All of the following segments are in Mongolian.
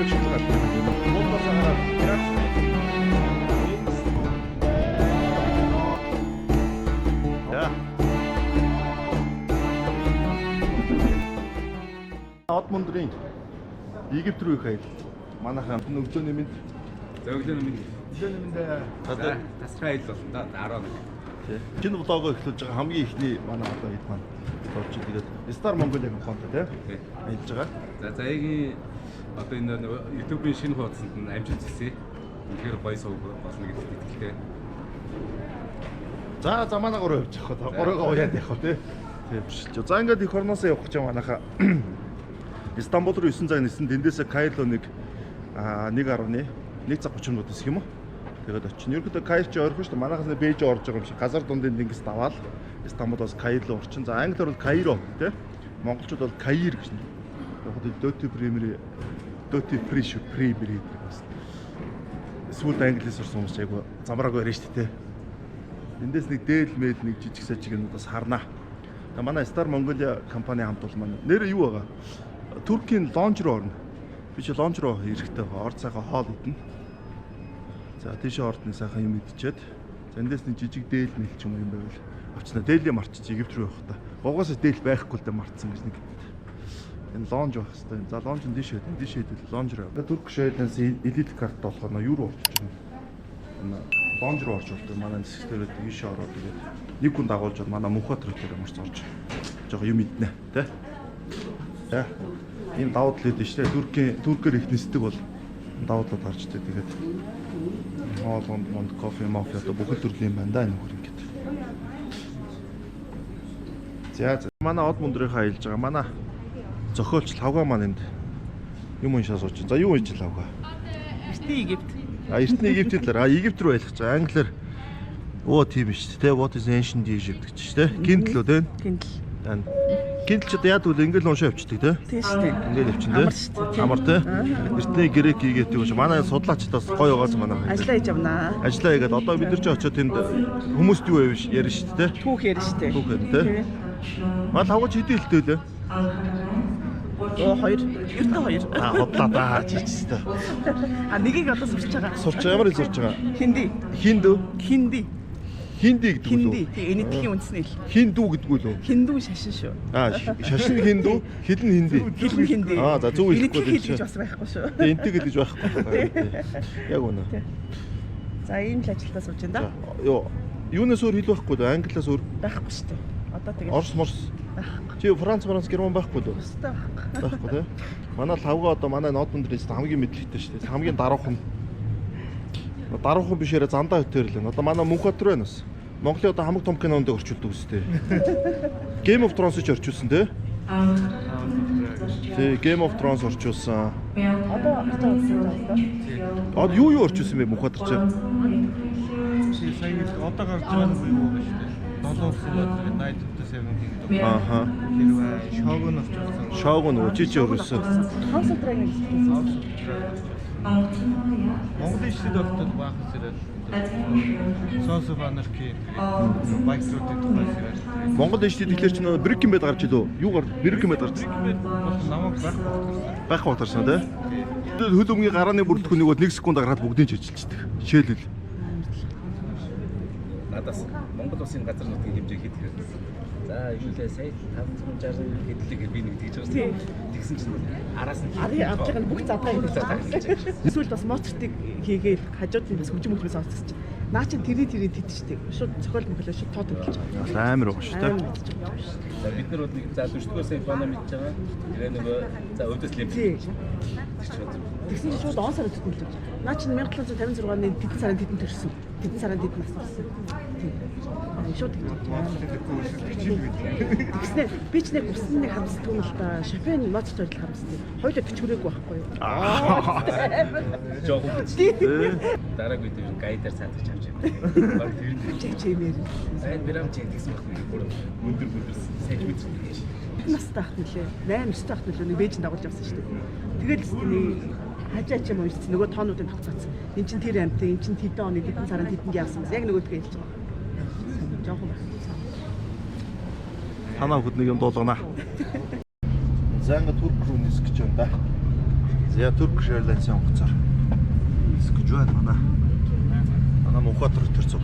авчиж байгаа. Монгол цагаараа граф. Ja. Отмундрын Египт рүү их хаял. Манайхан өглөөний минь. За өглөөний минь. Өглөөний минь тасраа ил болно да 11. Чиний влогоо эхлүүлж байгаа хамгийн ихний манай одоо хэд маань болж тэгээд Star Mongolia компанитай тийм ажиллаж байгаа. За заяагийн одоо энэ YouTube-ийн шинэ хуудсанд нь амжилт хийсэн. Үнэхээр гоё сувг болно гэдэгт итгэлтэй. За манай гурав явж явах хаа. Гуравгаа уяад явах тийм. Тийм. За ингээд их орноосоо явах гэж манайхаа Истанбул руу 9 цаг нисэн тэндээсээ Каирло 1 цаг 30 минут гэх юм уу? Тэгээд очин. Ерөнхийдөө Каир чи ойрхон шүү дээ. Манайхаас Бээжин орж байгаа юм шиг газар дундын тэнгис даваал Истанбулоос Каирло орчин. За англиар бол Каиро тийм. Монголчууд бол Каир гэж нэ. Яг Доти Фри шүү. Премьер бас. Сүүлд англиас орсон хүмүүс айгу замраагүй ярина шүү дээ. Эндээс нэг дээл мэд нэг жижиг сажиг бас харнаа. Тэгээ манай Star Mongolia компани хамт бол манай нэр юу байгаа? Туркийн лонж руу орно. Би чи лонж руу ирэхтэй орд сайхан хоол идэнэ. За тийшээ ордны сайхан юм идчихэд эндээс нэг жижиг дээл мэл ч юм байвал авчнаа дээлээ марчиж Египт рүү явах та. Гогоосоо дээл байхгүй л дээ марцсан гэж нэг. Энэ лонж байх хэвээр. За лонж нь дишээ идэл лонж руу. Турк шойлэнс элит карт болохоор юу руу орчих юм. Лонж руу орж болдог. Манай нисгтэрээд ийшээ ороод тэгээд нэг хүн дагуулж манай Мөнхбаатар дээр марч орж. Жохоо юм иднэ, тэ? За. Энэ давуу тал хэд шүү дээ. Туркээр их нисдэг бол давуу тал гарч дээ. Тэгээд хоолонд кофе, мафи одоо бүх төрлийн юм байна да энэ хөр ингэж. За манай од мундрыг хаялж байгаа. Манай зохиолч лавга маань энд юм уншаа сууч. За юу хийж лавга? Эртний Египт. Эртний Египт хэлээр Египт рүү байлгаж байгаа. Англиар тийм биш үү? What is ancient Egypt гэж шүү дээ. Kindle үү дээ? Kindle. Kindle ч одоо яад үл ингээл уншаа явчихдаг тий. Тийм шүү дээ. Ингээл явчихна тий. Амар тий. Эртний Грек игээд юм шиг манай судлаачдаас гоё байгаас манай Ажиллаа хийж авнаа. Ажиллаа хийгээд одоо бид нар ч очиод тэнд хүмүүст юу явж ярина шүү дээ. Түүх ярина шүү дээ. Түүх ярина тий. Мал хавгаж хэдий хэлтэй лээ. Хоёр. Ердөө 2. Хотлаа даа чичтэй. Нэгийг одоо сурч байгаа. Сурч ямар л сурч байгаа. Хинди. Хинди гэдэг үү? Хинди. Тэгээ энэтхийн үндэсний хэл. Хиндүү гэдэг үү? Хиндүү шашин шүү. Шашин хиндүү, хилэн хинди. Хилэн хинди. За зөв хэлэхгүй л гэж бас байхгүй шүү. Тэгээ энтэй гэж байхгүй. Яг үнэ. За ийм л ажилдаа сууж байна да. Юунаас өөр хэл байхгүй дээ? Англиас өөр байхгүй шүү дээ. Одоо тэгээ Орос морс. Чи Франц, Герман байхгүй дээ? Байхгүй тий. Манай лавга одоо манай нотон дээрээс хамгийн мэдлэгтэй шүү дээ. Хамгийн даруухан. Даруухан бишээрээ зандаа хөтөрлөө. Одоо манай Мөнхбаатар байна бас. Монголын одоо хамаг том кинонд орчуулдаг үстэй. Game of Thrones-ыг орчуулсан тий. Тий, Game of Thrones орчуулсан. Одоо юу орчуулсан бэ Мөнхбаатар чи? Сайн одоо гарч байгаа нь юу вэ шүү дээ. Долоо философи Night of the Seven Kingdoms. Ааха. Тэр Shogun орчуулсан. Shogun чи өрөөсөн. House of Dragons. Монголын шилдэг доктор баах зэрэг Sons of Anarchy Байкруудын тухай зэрэг. Монгол дэжтэй тэгэхээр чи Breaking Bad гарч илүү? Юу Breaking Bad гарч? Намайг байх батарсан тий. Хөл өмгийн гарааны бүрддэхүүнийг бол 1 секунд гаргаад бүгдийг ч ажиллаждаг. Жишээлбэл Надаас Монгол улсын газар нутгийн хэмжээ хэд хэрэг. За юу лээ сая 560 хэдлэг би нэг тэгж байгаа. Тэгсэн чинь араас нь Ари авч байгаа бүх задгаа хийж байгаа. Эсвэл бас моцортыг хийгээд хажууд нь бас хөгжим хөгжмөөс олцсон чинь. Наа чин тэрий тэтчтэй. Шууд зохиол мөхлөө шууд тоо төлж байгаа. амар байгаа шүү дээ. За бид нар бол нэг за 40 сая фоно мэдж байгаа. Тэгээ нөгөө за өөдөөс лэмж. Тэгсэн чинь шууд он сард төлж байгаа. Наа чин 1756 оны тэдэн сарын тэдэн төрсөн. Тэдэн сарын тэдэн насарсан. Тийм. Шууд тэгснэ би ч нэг усан нэг хамсдаг юм л да. Шопен моцорт тойлол хамсдаг. Хоёулаа төчгөрөөгүй байхгүй юу? Жоо гэж. Дараагийн үед юу гайдаар цаадаж авч яваа. Баг тэр Чимээр. сайн бирам чи тэгсэн баг бүр өндөр сайн үз. Настай ах нэлээ. 8 9 ах нэлээ нэг бэжин дагуулж явсан шүү дээ. Тэгэл нэг хажаач юм уурсан нөгөө тоонуудыг тогтооцсон. Энд чин тэр амт, энд чин тэдэн оны тэдэн сарын тэдэнд яасан бас яг нөгөөдгөө хэлж байгаа. Жохон байна. Танаа хөднийг юм дуулгана. За ингээд Турк руу нисгэж байна да. За Turkish Airlines-ийн онгоцоор гэж байна. Манай Мухатар төрцөг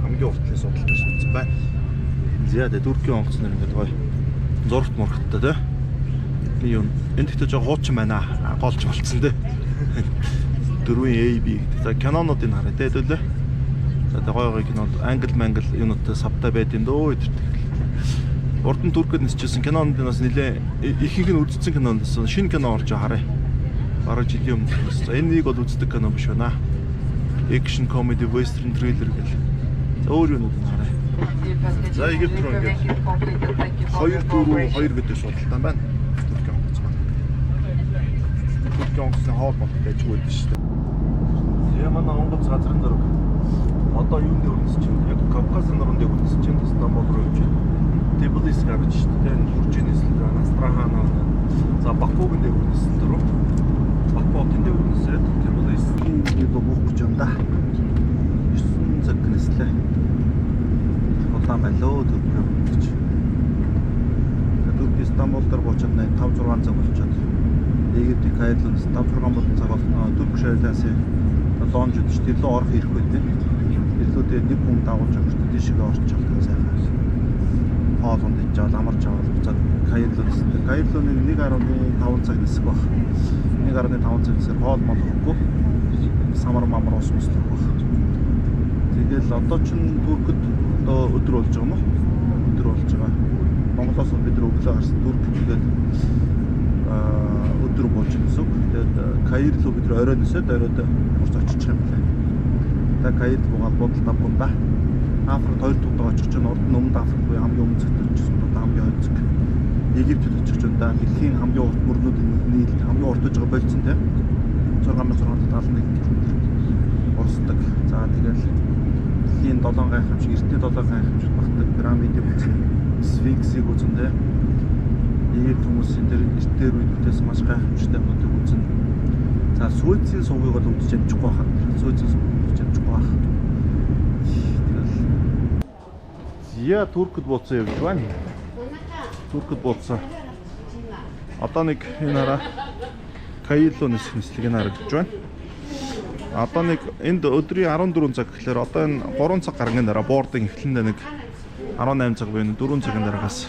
хамгийн уртлын судалтай шатсан байна. За Туркийн онгоц нэр ингээд гоё зургт мургттай тий. Эдний юм энэ гэхдээ жоо хуучин байна. Голж болцсон тий. 4-ийн AB гэдэг. За кинонуудыг харъя тий хэдүүлээ. За гоё кинод англ мангл юунуудтай сабтай байд юм дөө өдөрт. Урд нь Туркид нисчихсэн кинонд нас нэлээ ихэнх нь үзсэн кинонд шинэ кино орж харъя. Бараг жилийн өмнө. За энэ нэг бол үздэг кино биш байна. Action comedy western thriller гэл. За өөр юунууд нь харъя. За Египт руу ингээд 2-4-2 гэдэг судалтай байна. Туркийн онгоц маань. Туркийн онгоцны хоол болтой ажгүй дээ шүү дээ. Я манай онгоц газрын дөрөв. Одоо юунд өрнөсч чинь яг Кавказын дөрөнд өрнөсч чинь Стамбул руу явж байна. Тбилис гарч шүү дээ. Гуржин эслэг Астрахан. За Бакугийн дээр өрнөсөн дөрөв. Бакугийн дээр өрнөсөд Тбилис нэг буух юм да. 9 цаг нэслээ. Улаан байлоо Турк. Турк Стамбул дээр буучаад 5-6 цаг болчиход. Египт Каирлоос 5-6 цаг болно. Турк Airlines-ийн лонж үдч тэрлөө орох ирэхгүй дээ. Тэрлүүдээ нэг хүн дагуулж байгаа шүү дээ. Тийшээ орчих чадсан сайхан. Хоолонд иж жаал амарч аваад буцаад Каирлоос. Каирлооны 1.5 цаг нисэх баг. 1.5 цаг нисээр хоол молохгүй. Самар мамар ус мөслөх баг. Тэгэл одоо ч Туркд одоо өдөр болж байгаа юм уу? Өдөр болж байгаа. Монголоос бид өглөө гарсан Турк тэгээд өдөр болж ирсэн. Тэгээд Каир руу бид орой нисээд оройд урт очих юм байна. Тэгээд Каир бугаал бодолтой бунда. Африкт 2 удаа очих чинь урд нь өмнөд Африк буюу хамгийн өмнө зэтэрчсэн удаа хамгийн ойцог. Египтэд очих чинь да дэлхийн хамгийн урт мөрнүүд нийлд хамгийн урт гэж болцсон тийм 6671 км урсдаг. За тэгэл дэлхийн 7 гайхамшиг, эртний 7 гайхамшиг багтдаг пирамидыг үзэн, сфинксийг үзэн тийм Египт хүмүүсийн тэр эртээр үед бүтээсэн маш гайхамшигтай юмнуудыг үзэн. За Суэцийн сувгийг бол үзэж амжихгүй байна. Суэцийн сувгийг үзэж амжихгүй байна. Я Туркд бууцсан явж байна. Туркд бууцсан. Одоо нэг энэ хараа Каирлоо нислэгийг харагдаж байна. Одоо нэг энд өдрийн 14 цаг гэхлээр одоо энэ 3 цаг гаргийн дараа боордын эхлэндээ нэг 18 цаг буюу 4 цагийн дараагаас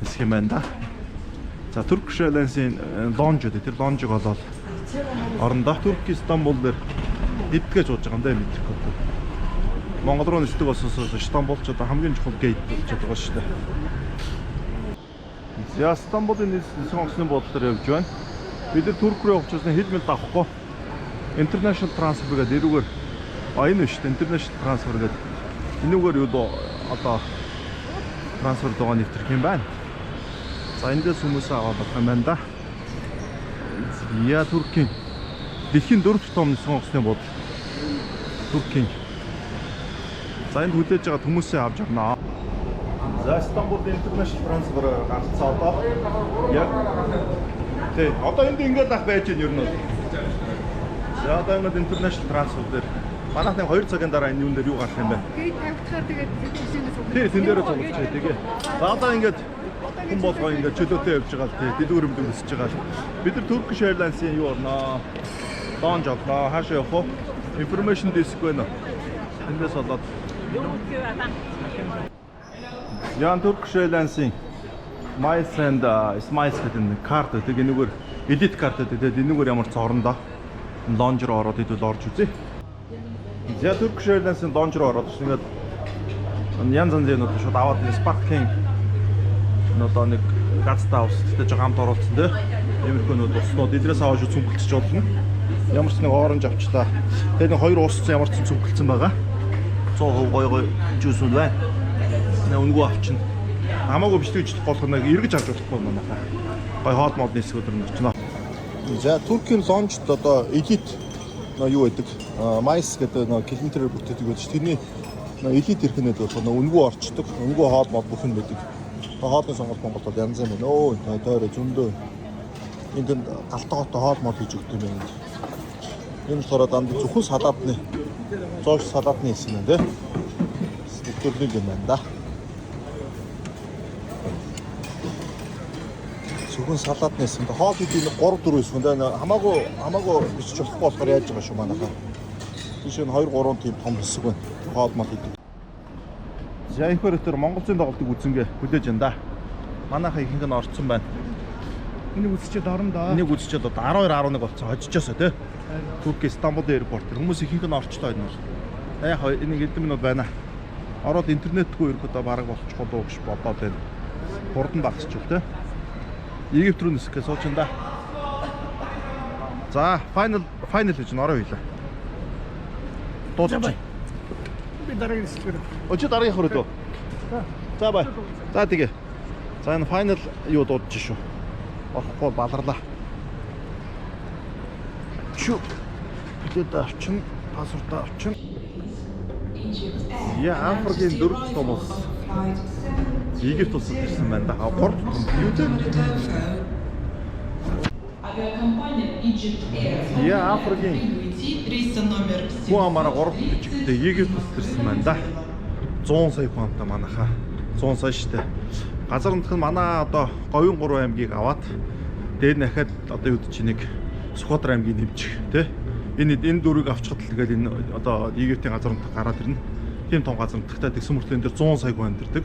нисэх юм байна да. За Turkish Airlines-ийн лонж үү тэр лонжиг болоод орондоо Турк Стамбул дээр идгэж ууж байгаа юм даа мэдрэхгүй. Монгол руу нисдэг болсоос Стамбул ч одоо хамгийн чухал гейт болчиход байгаа шүү дээ. За Стамбулын нисэх онгоцны бодлоор явж байна. Бид нар Турк руу явж байгаа хэл мэл давахгүй. International transfer гэдэг эрүүгээр энэ шүү дээ. International transfer гэдэг энүүгээр юу одоо трансфер доо нэвтрэх юм байна. За эндээс хүмүүсээ аваад болох юм байна да. Я Туркийн дэлхийн 4-р том нисэх онгоцны бодол. Туркийн. За энд хүлээж байгаа хүмүүсээ авч явнаа. За Стамбулд International transfer гарцсан одоо яг тий одоо энд ингээд ах байж гэн ер нь. За одоо ингээд International transfer дээр манайхны 2 цагийн дараа энэ юун дээр юу гарах юм бэ? Гейт тавьчихаар тэгээд тийшээс цуглах. Тий тэн дээрээ цуглаж тэгээ. За одоо ингээд хүн болгоо ингээд чөлөөтэй явж байгаа л тий дэлгүүр өсөж байгаа л. Бид нар Turkish Airlines-ийн юу орноо? Лонж олноо. Хаашаа явах вэ? Information desk байна. Эндээс болоод Ян Turkish Airlines-ийн Miles and Smiles гэдэг нэг карт гэдэг энэгээр элит карт гэдэг энэгээр ямар ч орондоо лонж руу ороод идвэл орж үзье. За Turkish Airlines-ийн лонж руу ороод ингээд янз янзын нөт шууд аваад Sparkling одоо нэг газтай австай жоо хамт оруулсан тий. Иймэрхүү нөт уснууд эдрээс аваад цүнхэлцэж болно. Ямар ч нэг оранж авчлаа. Тэгээд нэг 2 ус ямар ч цүнхэлцэн байгаа. 100% гой жүүсүүд байна. Нэ өнгөө авчин. Хамаагүй бичлэгч болох нэг эргэж авч болохгүй манайхаа. Гой хоол модны хэсгүүд рүү очно. За Туркийн лонжд одоо элит юу байдаг? Майс гэдэг нэг километрээр бүтээдэг байдаг. Тэрний элит хэрхнээд болох өнгөө орчдөг. Өнгөө хоол мод бүх юм байдаг. Хоолны сонголт Монголд янз юм байна. Өө тойроо зөндөө. Энд галтгоотой хоол мод хийж өгдөг юм байна. Энэ болохоор дандаа зөвхөн салаатны зоош салаатны хэсэг нэ тий. Бүхэл юм байна да. Сүгэн салаатнаас ингээ хоол хийх нэг 3 4 эсвэл хамаагүй бичиж болохгүй болохоор яаж байгаа шүү манайхаа. Тийш нь 2 3 тийм том хэсэг байна. Хоол мал хийдэг. За ихэр өтөр Монголын тоглолтыг үзэнгээ хүлээж байна да. Манайхаа ихэнх нь орцсон байна. Энийг үзчихэд орно доо. Энийг үзчихэд одоо 12 11 болсон хожижосоо тий. Турк Стамбул аэропорт хүмүүс ихэнх нь орчлоо энэ бол. Яг энийг эдэн минут байна. Ороод интернетгүй ерөөдөө бараг болчихгүй дуу гэж бодоод байна. Хурдан багсчихв тий. Египт рүү нисэхээ суучин да. За final гэж нөрөө хийлээ. Дуусчих. Би дараагийн хэсгээр. Очи дараагийнх руу дөө. За бай. За тэгээ. За энэ final юу дуудаж шүү. Орохгүй баларлаа. Чү. Бид авчин паспортаа авчин. Я Африкийн 4 том улс. Египт улсад ирсэн байна да. Гурав юу вэ? Авиакомпания Egypt Air. Я Африкийн Рейса номер 7. Хүн амаараа 3 жигтэй Египт улсад ирсэн байна да. 100 сая хүнтэй манайхаа. 100 сая штэ. Газар нутаг нь манай одоо Говийн 3 аймгийг аваад дээр нь дахиад одоо юу гэж нэг Сүхбаатар аймгийг нэмчих тий. Энэ дөрвийг авчихад л тэгэл энэ одоо Египтийн газар нутаг гараад ирнэ. Тийм том газар нутагтай тэгсэн мөртлөө энэ дэр 100 сая хүн амьдардаг.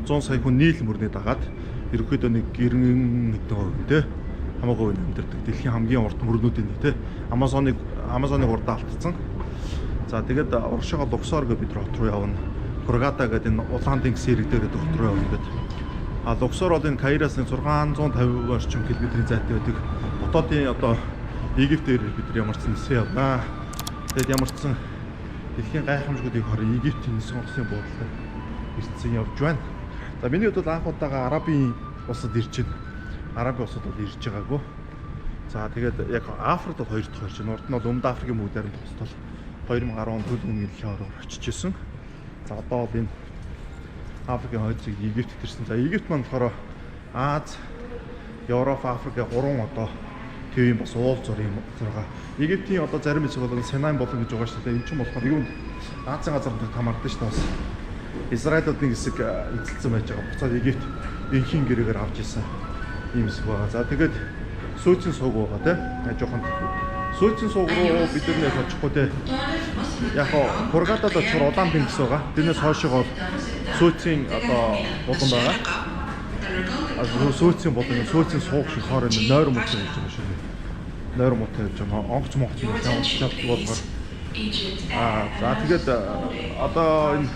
100 сая хүн нийл мөрний дагаад ерөөхдөө нэг 90 хэдэн тий. Хамаагүй амьдардаг. Дэлхийн хамгийн урт мөрнүүдийн тий. Амазоныг урдаа алдсан. За тэгээд урагшаага Луксор гэдэг бид хот руу явна. Хургата гэдэг энэ улаан тэнгис ирэг дээр хот руу явна гэдэг. А Луксор бол энэ Каираас 650 орчим километрийн зайтай байдаг. Хотоодын одоо Египтээр бид нар ямарчсан нисээ явнаа. Тэгэд ямарчсан дэлхийн гайхамшгуудыг хорон Египтийн нисэн улсын буудлаар ирсэн явж байна. За миний хувьд бол анх удаага Арабын улсад ирж байна. Арабын улсад бол ирж байгаагүй. За тэгээд яг Африкт бол 2 дахь ирж байна. Урд нь бол Өмнөд Африкийн мөдөөрөнд тусдал 2010 он төлөвийн хэлхиороор очиж исэн. За одоо бол энэ Африкийн хойцыг Египт ирсэн. За Египт маань болохоор Аз, Европ, Африк 3 одоо тийм бас уулзуур юм зэрэг. Египтийн одоо зарим хэсэг бол Синай болон гэж байгаа шүү дээ. Энэ ч болохоор юунд Азийн газар нутагт хамаардаг шүү дээ. Бас Израилуудын хэсэг эзэлсэн байж байгаа. Буцаад Египт энхийн гэрээгээр авч ирсэн юм хэсэг байгаа. За тэгээд сүүцэн сууг байгаа тийм. Жоохон сүүцэн сууг руу бид нэр очихгүй тийм. Яг Хургатад очихор улаан тэнгис байгаа. Тэрнээс хойшоо сүүцэн одоо болон байгаа. Сүүцэн болон сүүцэн сууг шиг хоороо нойр мөч гэж байгаа шүү. Нойр мөч гэж байгаа. Онгоц монгоц гэж болохоор за тэгээд одоо энэ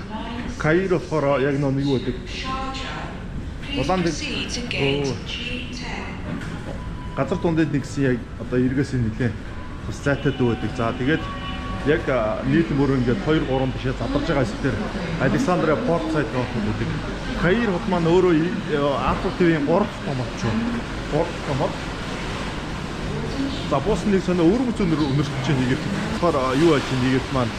Каир болохоор яг нэг юу гэдэг улаан тэнгис газар дундад нэгсэн яг одоо эргээсээ нэлээ бас зайтай дүү байдаг. За тэгээд яг нийлэн бүр ингээд 2 3 бишээ задарж байгаа хэсгээр Александрия порт сайт гэдэг. Каир хот маань өөрөө Африк ТV-ийн 3 дахь том хот шүү. 3 дахь том хот. За бус нэг сонир өргөц өнөрсөж чинь Египт. Тэгэхээр юу аж чинь Египт маань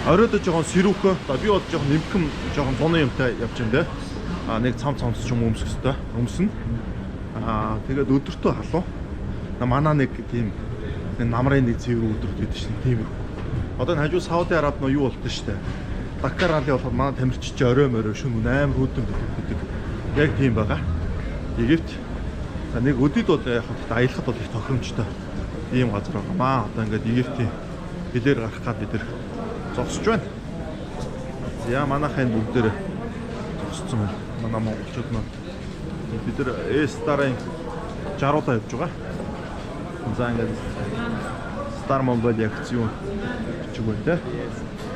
оройдож жоохон сэрүүхөө. За би бод жоохон нэмхэн жоохон зуны юмтай явж байна те. Нэг цам цамц ч юм өмсөх хэвээр өмснө. Тэгээд өдөртөө халуун. Манай нэг тийм намрын нэг цэвэр өдөрт гэдэг чинь тиймэрхүү. Одоо энэ хажуу Сауди Араб нөө юу болтой штэ. Дакар ралли болохоор манай тамирчич орой морой шөнө амар хүүдэн гэдэг. Яг тийм байгаа. Египт нэг өдөд бол яг аялахад бол их тохиромжтой ийм газар байгаа. Маа одоо ингээд Египтийн хилээр гарах гад бид нар зогсож байна. За манайхын бүгдээр зогссон байна. Манай монголчууд маань бид нар Эстарын 60-уудаа явж байгаа. За ингээд Star Mongolia гэж юу гэж байна те.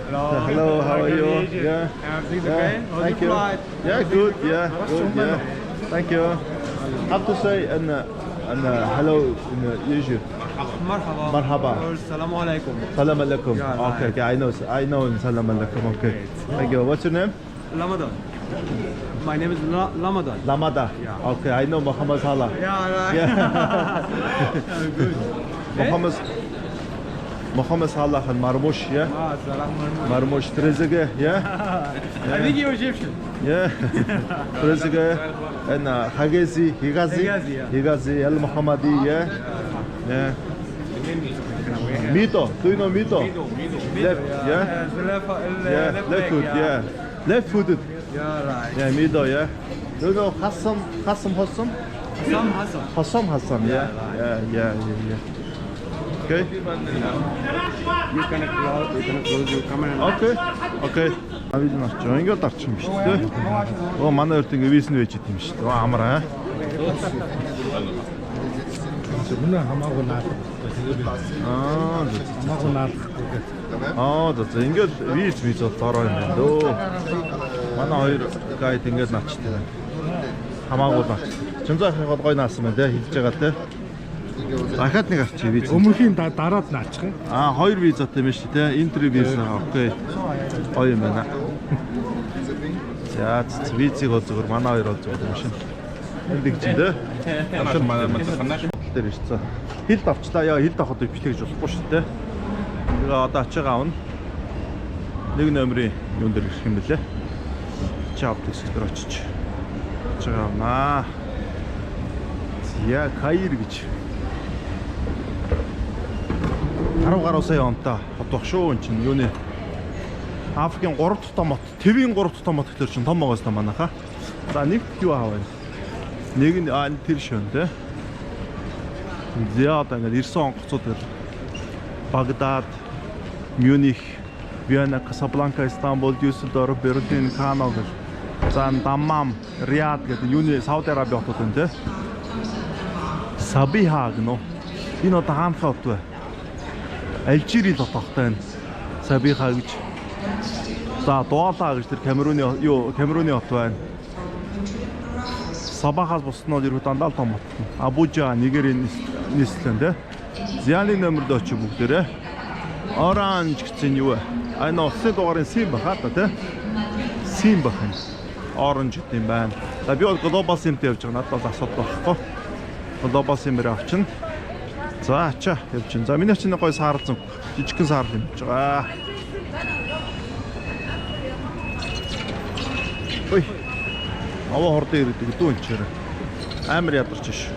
Hello, how are you? Yeah. Everything's okay? Thank you. Yeah, good. Yeah, good. Yeah. Thank you. How to say and hello in Egypt? مرحبا. مرحبا. السلام عليكم. Salam alaikum. Yeah, Okay, okay, I know in salam alaikum. Okay. Thank you. What's your name? Ramadan. My name is Ramadan. Lamada. Yeah. Okay, I know Muhammad Salah. Yeah, right. Yeah. Good. Muhammad Salah and Marmoush, yeah? Salam Marmoush Trezeguet, yeah? I think you're Egyptian. Yeah. Trezeguet and Higazi, yeah. El Mohammadi, yeah? Yeah. Mito, do you know Mito? Left, yeah? Yeah, left foot, yeah. Left footed. Yeah, right. Yeah, Mito, yeah. Do you know Hassam Hossam? Хосом хасан. Yeah. Okay. You can close your camera. Okay. Авил нар ч ингээд орчих юм шүү дээ. Оо манай өрт ингээ виз нь байж идэв юм шүү дээ. Амраа. Өмнө хамаагүй наад. Хамаагүй наад. За ингээд виз бол дорой юм байна дөө. Манай хоёр гайд ингээд наачтай байна. Хамаагүй наач. Чимзаахыг бол гой наасан байна те хэлж байгаа те. Дахиад нэг авчих виз. Өмнөхийн дараад наачих. Хоёр визатай юм шүү те. Интри виза. Окей. Гоё юм байна. За визийг бол зөвхөн манай хоёр бол зөвхөн юм шин. Энд чинь те. Танаа манай санааш Тэр ирсэн. Хилд авчлаа. Яа хилд авахд бичлэг гэж болохгүй шүү дээ. Тэгээ одоо ачааг аавна. Нэг номерын юун дээр ирэх юм бэлээ. Чап дээр очиж. Ачааг аавнаа. Зя Каир гэж. 10 гаруй сая онтой хотох шүү эн чинь юуны Африкийн 3 дахь томот, Твийн 3 дахь томот гэхэлэр чинь том байгаас та манайха. За нэг юу аавна. Нэг нь тэр шөн те. Зяа одоо ингээд 90 онгоцууд дээр Багдад, Мюних, Виена, Касабланка, Истанбул, Дюссельдорф, Берлин, Канал, за Даммам, Риад гэдэг юуны Сауди Араби хотууд байна те. Сабиха гэнэ. Энэ одоо хаанх хот вэ? Алжирийн хоттой байна. Сабиха гэж. За Дуала гэж тэр Камеруны хот байна. Сабахаас босдноо ерөө дандаа том хот. Абужа, Нигерийн нийслэн те. Зяны номерд очив бүгдээрээ. Оранж гэсэн юу вэ? Энэ ослын дугаарын сим баха та те. Сим баха. Оранж гэдэг юм байна. За би бол глобал симтэй явж байгаа. Надад асуудал байхгүй. Глобал симээр авчин. За ачаа явчин. За миний чинь гой саарлсан. Жижигхэн саарл юм гэж байгаа. Ой. Аваа хордоо ирдэг дүү энэ чирээ. Амар ядарч ш.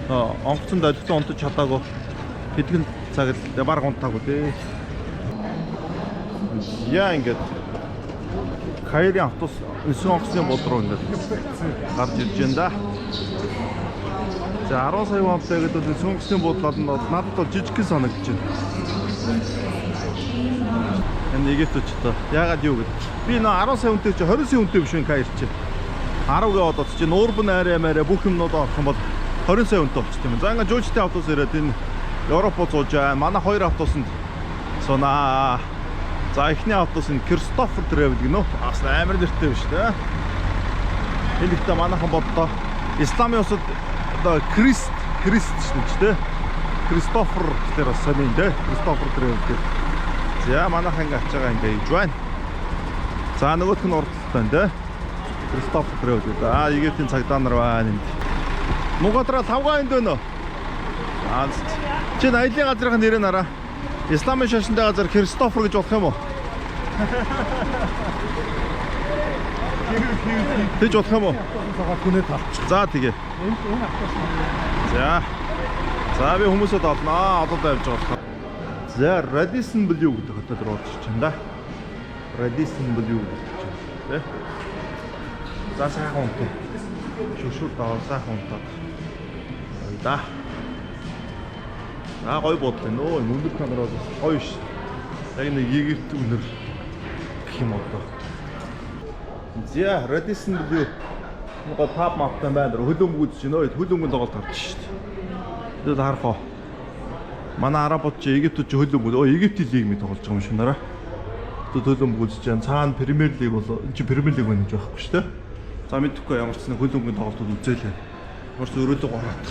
Онгоцон долгитой онтож чадаагүй. Хэдгэн цаг л баг унтаагүй дээ. Яа ингээд Каирын автобус 9 онгоцны бод руу ингээд гарч ирж байна да. За 10 сая вонтой гэдэг бол 9 онгоцны бодлоод нь надад бол жижигхэн санагдаж байна. Энэ Египт ч та яагаад юу гэдэг. Би нөө 10 сая үнэтэй чи 20 сая үнэтэй биш вэ Каир чи. 10 гээ бодоод чи нуурбан арай бүх юмнууд орох юм бол 20 сая үнэтэй болчих юм. За ингээд жуулчтай автобус ирээд энэ Европ сууж байгаа. Манай хоёр автобусанд сунаа. За эхний автобус нь Кристофер Travel гэнэ. Бас амар нэртэй биш дээ. Энэ ихтэй манайхан боддоо Исламын усад одоо Крист шүү дээ. Кристофер гэхээр бас сайн дээ. Кристофер Travel гэх. За манайхан ингээд ачаага ингээд иж байна. За нөгөөх нь урдтай байна дээ. Кристофер Travel гэдэг. Египтийн цагдаа нар байна энд. Мугатра 5 гайнд байна. Чи аялын газрын нэрээ нараа. Исламын шашинтай газар Кристофер гэж болох юм уу? Тэгж болох юм уу? Хүнээ талчих. За тэгээ. За би хүмүүсэд олноо. Одоо явж байгаа. За Radisson Blu гэдэг хотод руу орж чинь да. Radisson Blu гэж байна. За сайхан унтаа. Шүшүүр даавал сайхан унтаад. Да. Гой бодлоо нөө өндөр камераар гоё ш. Яг нэг Египт өнөр гэх юм одоо. За Radisson Blu нөгөө тап маптай байна. Хөлбөмбөг үзэж байна. Хөлбөмбөгийн тоглолт гарч шít. Тэгээд харах уу. Манай арабууд чи Египт чи хөлбөмбөг. Египтийн лиг мэд тоглож байгаа юм шиг нараа. Хөлбөмбөг үзэж байна. Цаана Премьер лиг бол энэ чи Премьер лиг байна гэж байхгүй шүү дээ. За мэдхгүй ямар ч нэг хөлбөмбөгийн тоглолтууд үзээлээ. Ямар ч өрөөлөг гараад.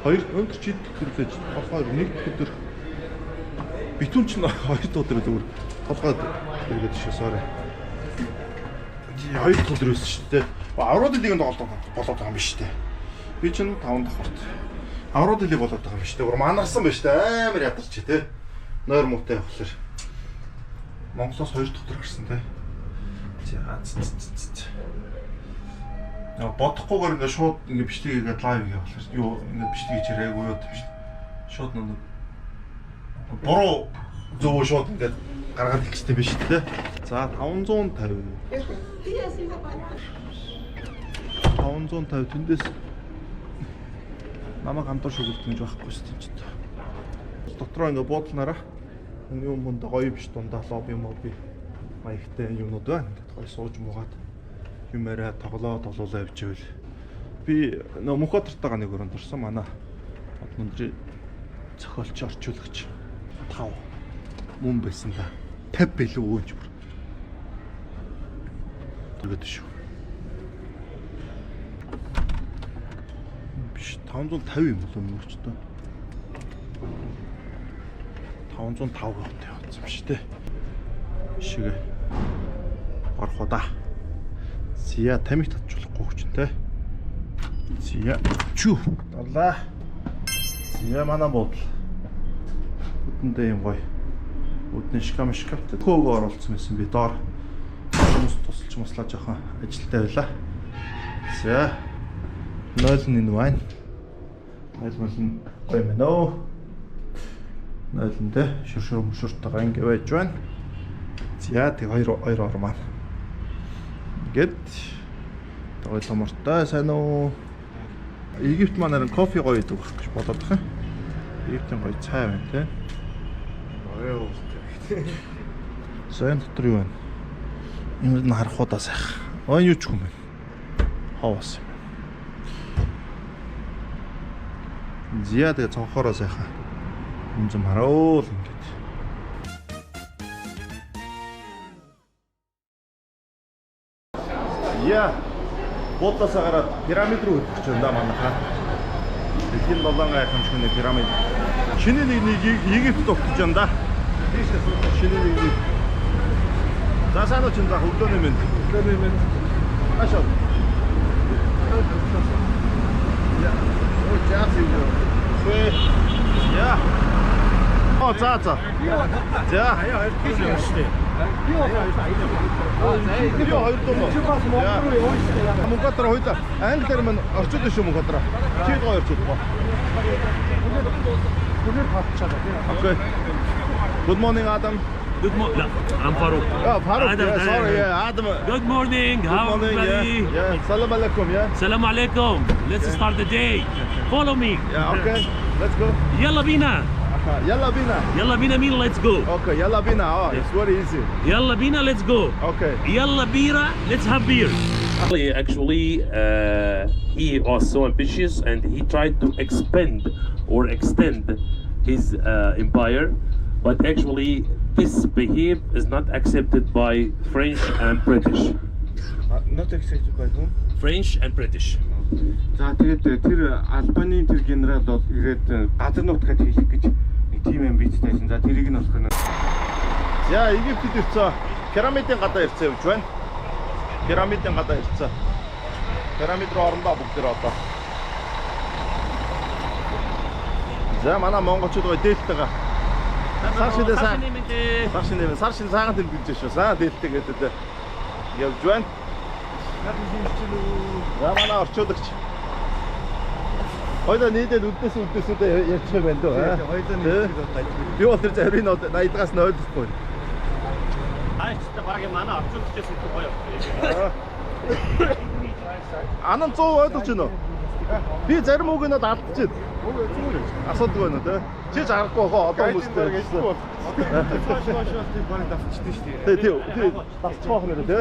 Хоёр өндөр чид төрлөж толгой нэг өдөр битүүн ч хоёр өдөр зүгээр толгой хэрэгэж шүү sorry. Хоёр өдөр өссөн шүү дээ. Аврууд лигэнд болоод байгаа юм биш үү? Би ч 5 давхарт. Аврууд лиг болоод байгаа юм биш үү? Манарсан байна шүү дээ. Амар ядарч тий. Нойр муутай явахлаар. Монголоос 2 дахь өдөр гарсан тий. За бодохгүйгээр ингээд шууд ингээд бичлэгийг лайв хийгээ болохоор юу ингээд бичлэг хийж ирээгүй юу юм шиг. Шууд нэг буруу зөв шууд ингээд гаргаад ирэх хэрэгтэй биш үү? За 550. 550 тэндээс намайг хамтар шүглдэж байхгүй шүү дээ. Дотроо ингээ буудлаараа энэ юм мундаа гоё биш дундаа лобби маягтай юмнууд байна. Ингээд гоё сууж муугаад юмараа тоглоод явжвэл би нөө Мөнхбаатартайгаа нэг өрөөнд орсон. Манай өндрийн зохиолч орчуулагч 5 мөн байсан да. 50 билүү өөж бүр. Тэгээд шүү. Биш 550 юм болов уу ч тоо. 505 гот явуулсан биш үү? Шигэ. Орох удаа. Зя тамиг татчихлахгүй хүчтэй. Зя чүү. Далаа. Зя манай бодол. Үдэндээ юм гоё. Үдний шкамтай көөгөө оруулсан байсан би доор. Хүмүүс тусалж маслаа жоохон ажилтай байлаа. За. 0-1 байна. 0-0 гоё мэн оо. 0-нд шүршүр мөшөртэйгээ ингэ байж байна. За тэг хоёр ормаа. Гэт той томортой сайн уу? Египт манаар кофе гоё идэв гэж бодоод байгаа. Египтийн гоё цай байна те. Гоё уу. Сайн дотор юу байна? Юм нь харахудаа сайх. Ой юу ч юм бэ? Хавас юм. Зя тэг цонхороо сайхан. Юм зам хараул ингэ. Я бодлосоо гараад пирамид руу өтөх гэж байна манайхаа. Дэлхийн 7 гайхамшигны пирамид. Шинэ нэг Египт тогтож байна да. Шинэ нэг. За сайн уу ч за өглөөний минь. Өглөөний минь. Ашаа. Я. Оо жаац юу. Я. Оо за. За. Яа, эртний юм шүү дээ. Би хоёр дуу. Мөнхбаатар хоёлаа. Англиар мань орчуулсан шүү Мөнхбаатар. Чи гоё орчуулсан. Okay. Good morning, Adam. Good morning. I'm Farouk. Oh, Farouk. Adam, Yeah, sorry, yeah, Adam. Good morning. How are everybody? Yeah. Salam alaikum, yeah. Salam alaikum. Let's start the day. Follow me. Yeah, okay. Let's go. Yalla bina. Yalla bina. Yalla bina mean let's go. Okay, yalla bina. Oh, it's very easy. Yalla bina, let's go. Okay. Yalla bira, let's have beer. Actually, he was so ambitious and he tried to expand or extend his empire, but actually this behavior is not accepted by French and British. Not accepted by whom? French and British. За тэгээд тэр Албаны тэр генерал бол ирээд газар нутгаад хийх гэж нэг тийм амбицтайсэн. За тэрийг нь болох нь. За Египтэд ирсэн. Пирамидын гадаа ирсэн юм ч байна. Пирамидын гадаа ирсэн. Пирамид руу орондоо бүгд тэр одоо. За манай монголчууд гоё дээлтэйгээ. Сар шинэ сайхан тэмдэглэж шүү. Саа дээлтэй гэдэг явж байна. За манай орчуулагч. Хоёлаа нийлээд үднээсээ ярьж байгаа байна дөө. Хоёлаа нийлээд би бол тэр зарим 80-аас нь ойлгохгүй. Хайчтай багийн манай орчуулагчаас их гоё. Анан 100 ойлгож байна уу? Би зарим үг нь алдчихэв. Асуудаг байна те. Чи ч харахгүй хоо одоо хүмүүстэй. барыг давчдээ шүү дээ. Тий, давцгаах нэрэ те.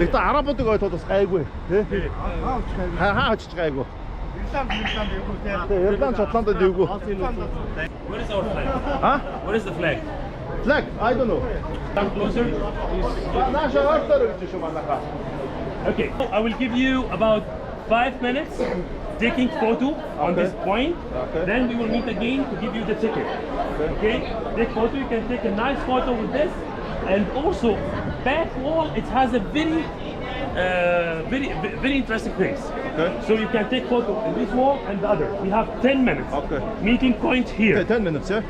Их та арабуудыг ойлгоход бас гайгүй те. Хаа очиж гайгүй. Ирланд Шотландд юугүй. Where is our flag? Huh? Where is the flag? Flag, I don't know. Come closer. Наша артер гэж шүү манайхаа. Okay, I will give you about 5 minutes taking photo on this point. Okay. Then we will meet again to give you the ticket. Okay? Take photo. You can take a nice photo with this, and also back wall. It has a very interesting place. Okay. So you can take photo in this wall and the other. We have 10 minutes. Okay. Meeting point here. 10 minutes yeah.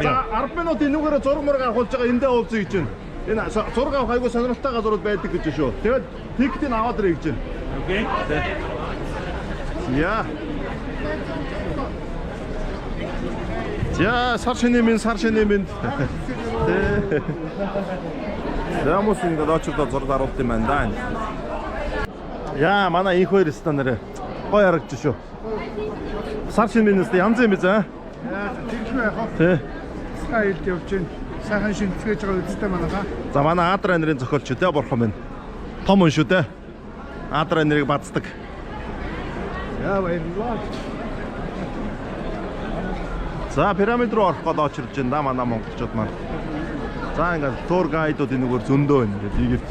За 10 минут энүүгээр зураг мураг авахулж байгаа эндээ уулзъя гэж байна. Энэ зураг авах айгуу сонирхолтой газрууд байдаг гэж шүү. Тэгээд тикетийг аваад ирэх гэж байна. Okay? Яа. За сар шинэ минь. За хүмүүс ингээд очоод зураг харуулт юм байна да. Яа, манай их хоёр стандараа Гоё харагдчих шүү. Сар шинэнээс янз юм биз аа? Тэрхүү яах вэ? Тий. Скайлд явж байна. Сайхан шинтгэж байгаа үстэй манайхаа. За манай Адра нэрийн зохиолч үү те бурхан минь. Том хүн шүү те. Адра нэрийг бацдаг. Яа баярлалаа. За пирамид руу орох гээд очирч байна да манай монголчууд маань. За ингээд тур гайдууд энэгээр зөндөө байна. Ингээд ийгэрт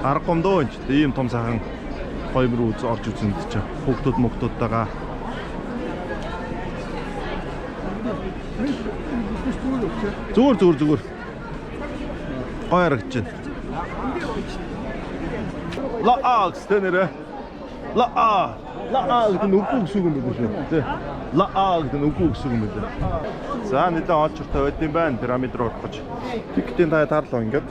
аргагүй дөө энэ ч ийм том сайхан хоёр руу орж үзэн гэж чинь. Хүүхдүүд мөхтүүдтэйгээ. Зүгээр. Гоё харагдаж байна. Лаа гэхтээ нэрэ. Лаа гэдэг нь үгүй гэсэн юм байна шүү. Тэ. Лаа гэдэг нь үгүй гэсэн юм байна. За нэлээд олчортой байд юм байна. Пирамид руу орох гэж. Тикетийн таарлаа ингээд.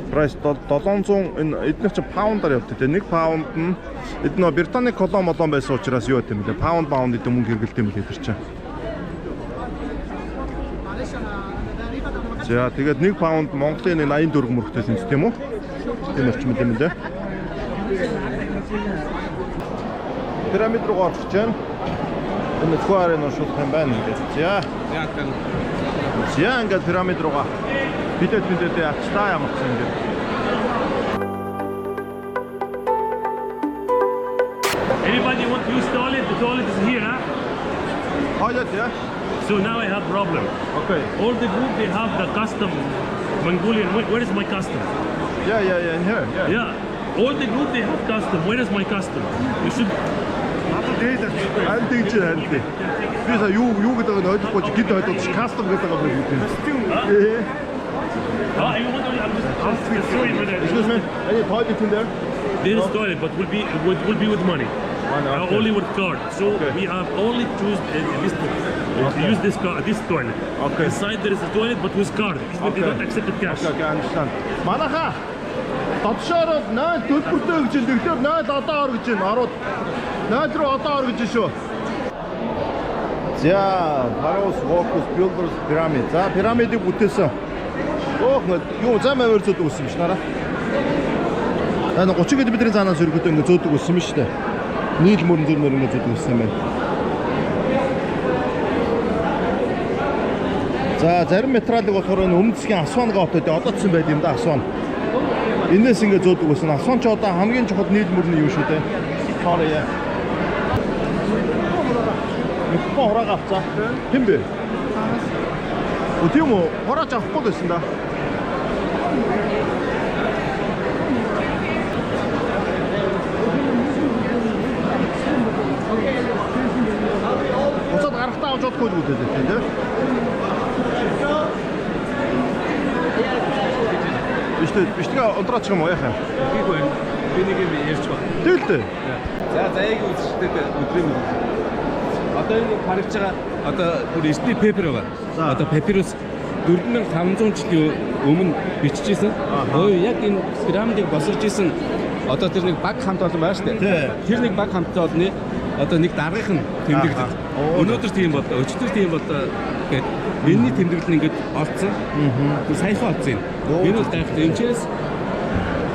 Прайс 700 энэ эднийх чинь паундаар явдаг те. 1 паунд нь эднөө Британий колон байсан учраас юу гэм бэ? Паунд гэдэг мөнгө хэрэгэлт юм лээ тэр чинь. За тэгээд 1 паунд Монголын 84 мөрөгтэй юм тийм үү? Тийм орчим юм лээ. Пирамид руу орох гэж байна. Энэ хуарыг нь шууд юм байна гэж. За ингээд пирамид руугаа бидэд ачтаа ямар ч юм гээд. Anybody want to use toilet? The toilet is here, huh? Toilet, yeah? So now I have problem. Okay. All the group they have the custom Mongolian. Where is my custom? Yeah, in here. Yeah. Yeah. All the group they have custom. Where is my custom? You should. Анти. Бисаа юу гэдэг нь ойлгохгүй чи гид ойлгож кастом гэдэг юм байна. You want to? I'm just showing you there. Excuse me. Any toilet in there? There is toilet, but will be with money. Okay. Only with card. So we have only choose this use this card, this toilet. Okay. Inside there is a toilet, but with card. They don't accept cash. Okay, understand. Манайха Тодшоор 0 төлбөртэй гэж тэгтэр 0 одоо ор гэж байна. Ороод 0 руу одоо ор гэж шүү. За, Pharaoh's Focus Builders Pyramid. За, пирамидыг бүтээсэн. Оох юу зам аваар зөдөг үсэн биш нараа. 30 км-ийн цаанаас өргөдөө ингэ зөдөг үсэн юм шүү дээ. Нийл мөрөн зөрмөр ингэ зөдөг үсэн юм байна. За, зарим материалыг болохоор энэ өмнө засгийн Асван гоотод одоодсон байд юм да Асван. Энээс ингэ зөдөг үсэн. Асван ч одоо хамгийн чухал нийл мөрний юм шүү дээ. Хоорой. Микрофон хураагаа авцаа. Хэн бэ? Тийм үү? Хурааж авахгүй байсан да. Уцаад гарахтаа авч чадахгүй л үүдээ тийм дээ. Биштэйгээ унтраач юм уу яхаа? Гэх байна. Би нэг юм ярьж байна. Тэгэлтэй. За заяагийн үзэгчдэд өдрийн мэд. Одоо энэ харагч байгаа одоо бүр эртний пепер байгаа. Одоо папирус 4500 жилийн өмнө биччихсэн. Өө яг энэ пирамидыг босорж исэн одоо тэр нэг баг хамт олон байна шүү дээ. Тэр нэг баг хамт олны одоо нэг даргийнх нь тэмдэглэв. Өнөөдөр тийм болоо, өчигдөр тийм болоо гэд энэний тэмдэглэл нь ингээд олцсон. Саяхан олцсон юм. Энэ бол гайхалтай. Энэчээс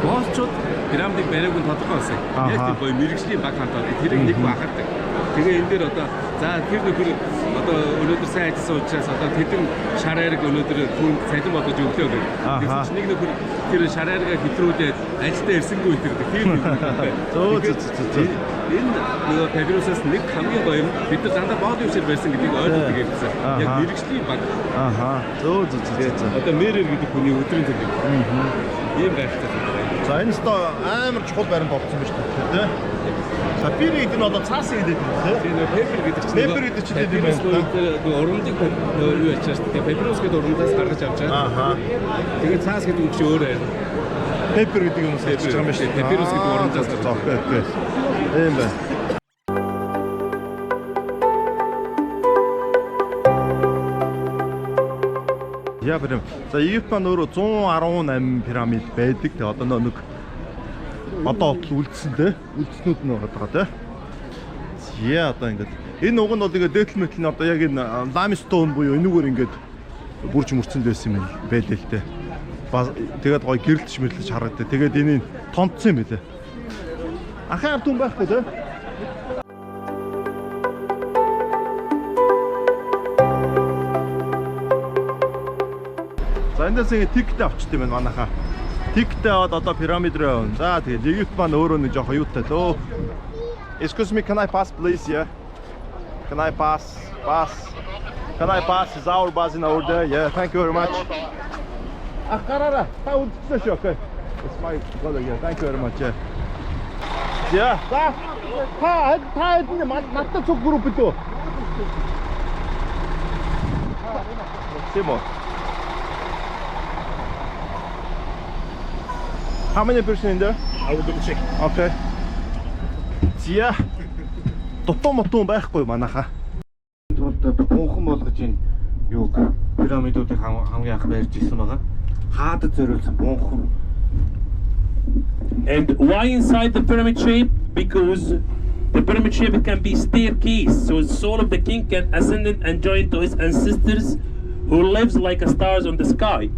боолчууд пирамидыг бариаг нь тодорхой болсон. Яг тийм гоё мэрэгжлийн баг хамт олон тэрийг нэг бахардаг. Тэгээ энэ дээр одоо за тэр нөхөр одоо өнөөдөр сайн ажилласан учраас одоо тэдэн шар айраг өнөөдөр хүн цалин бодож өглөө гэх. Тэгсэн чинь нэг нөхөр тэр шар айргаа хэтрүүлээд ажилдаа ирсэнгүй өтөрдөг. Тийм юм. Энэ нөгөө папирусаас нэг хамгийн гоё юм бид нар дандаа боод өвчөр байсан гэдгийг ойлгодог гэсэн. Яг мэрэгжлийн баг. Одоо мэрэр гэдэг хүний өдрийн төлөв. Ийм гайхалтай. За энэ өстө амар чухал баримт болсон байна шүү дээ. Сапир гэдэг нь одоо цаасан гэдэг юм тийм. Пепер гэдэг чинь Пепер гэдэг чинь тийм байна. Урандыг юу ячаас тэгээ папирус гэдэг урандаас гаргаж авч байгаа. Тэгээ цаас гэдэг үг чи өөр байна. Пепер гэдэг юм сэлж байгаа юм байна шүү дээ. Папирус гэдэг урандаас гаргаж авах. Тийм байна. Я прям. За Египет маань өөрөө 118 пирамид байдаг. Тэгээ одоо нэг одоо үлдсэн те. Үлдснүүд нь байгаа те. Яа одоо ингээд энэ уг нь бол ингээд дээдл мэтэл нь одоо яг энэ ламстон буюу энүүгээр ингээд бүрж мөрцөнд байсан юм байлээ л те. Тэгээд гоё гэрэлтж мэрлэж харагдав. Тэгээд энийг тонцсон юм билээ. Ахын ард түмэн байхгүй тий. За эндээс ингэ тиктэй авчт юм байна манайхаа. Тиктэй аваад одоо пирамид руу явна. За тэгээд Египт маань өөрөө нэг жоох оюуттай лөө. Excuse me, can I pass please? Yeah. Can I pass? Pass. Can I pass? Is our bus in order? Yeah, thank you very much. Карара, та үлдсэн шүү. Okay. It's my brother. Yeah, thank you very much. Yeah. За. Та эдний надтай цуг групп үү? Симо. How many person in there? I will double check. Okay. Зя. Тутам байхгүй манайхаа. Одоо бунхан болгож ин юуг пирамидуудыг хамгийн анх барьж ирсэн байгаа. Хаадад зориулсан бунхан. And why inside the pyramid shape? Because the pyramid shape can be staircase, so the soul of the king can ascend it and join to his ancestors who lives like a stars on the sky.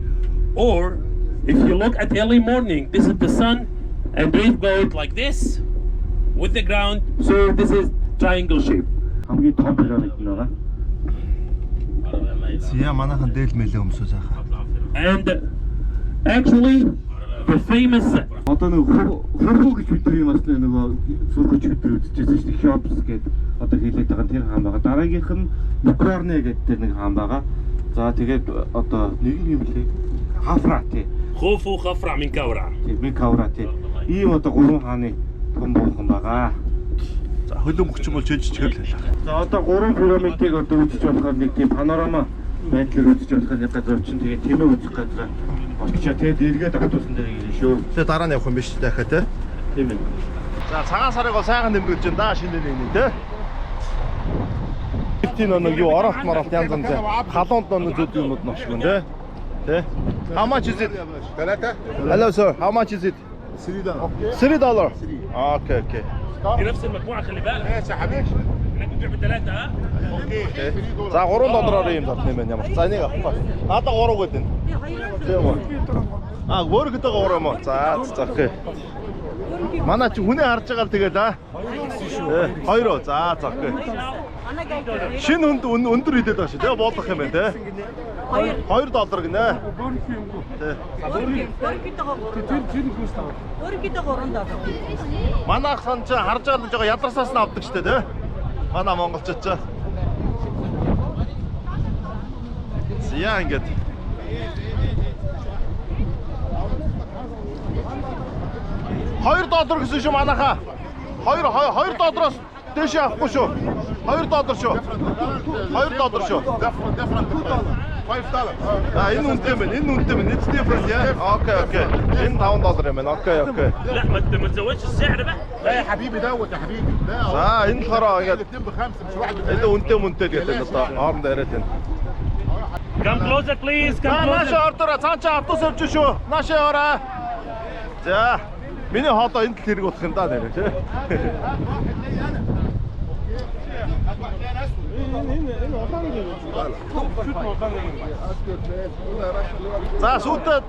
Or if you look at early morning, this is the sun, and we've got like this with the ground, so this is triangle shape. Хамгийн том пирамид нь байгаа. Зя манайхан дээл мэлээ өмсөө заахаа. And actually, the famous Одоо нэг хөрхөө гэж бид нар юм бас нөгөө сүргэж бид нар үзчихсэн шүү дээ. Хёпс гэдэг одоо хэлээд байгаа тэр хаан байгаа. Дараагийнх нь Мукрарне гэдэг тэр нэг хаан байгаа. За тэгээд одоо нэг юм лээ. Хафра тий. Khufu Khafra min Kawra. Би Кавра тий. Ийм одоо гурван хааны том бунхан байгаа. За хөлөө мөгч юм бол жижигчгэл хэлээ. За одоо гурван пирамидыг одоо үзэж болохоор нэг тийм панорама байдлаар үзэж болохоор нэг газар чинь тэгээд тэмээ үзэх газар очичаа тэгээд эргээд хатуусан дээр ирнэ шүү. Тэгээ дараа нь явах юм биш дахиад те. Тийм ээ. За цагаан сарыг бол сайхан нэмгэж байна да шинэ нэг те. Тийм нэг юу оролт маралт янз янз халуунд нэг зүд юмуд ношгон те. Те. How much is it? Hello sir, how much is it? $3. Okay, okay. نفس المجموعة خلي بالك. ماشي يا حبيبي. احنا بنبيع ب3 ها؟ За $3 юм зат нэмэн ямар. За энийг авах. Надаа 3 гэдэг нь. Тийм үү. Өөргөдөө 3 юм уу? За окей. Манай чи хүнээ харж байгаа тэгээд хоёроо. За окей. Шинэ хүнд өндөр идээд байгаа шүү. Тэгээ боолох юм байна те. $2 гинэ. Манайх сан чи харж байгаа жоо ядарсаас нь авдаг штэ те. Манай монголчууд ч. Зя ингээд. $2 гэсэн шүү манайхаа. $2 дэше авахгүй шүү. $2 шүү. $2 шүү. $5. Энэ үнэтэй байна. Энэ үнэтэй байна. It's different yeah. Okay. Энэ $5 юм байна. Okay. لا ما تزودش السعر بقى. لا يا حبيبي دوت يا حبيبي. За энэ болохоор ингээд الاثنين ب5 مش واحد ب5. энэ үнэтэй мөнтэй гэдэг одоо хоорондоо яриад байна. Come closer please. Come closer. Наашаа ордороо цаанчаа автобус явж шүү. Наашаа яваарай. За миний хоолоо энэ тал хэрэг болох юм да нэрэ тий. За сүүлдээ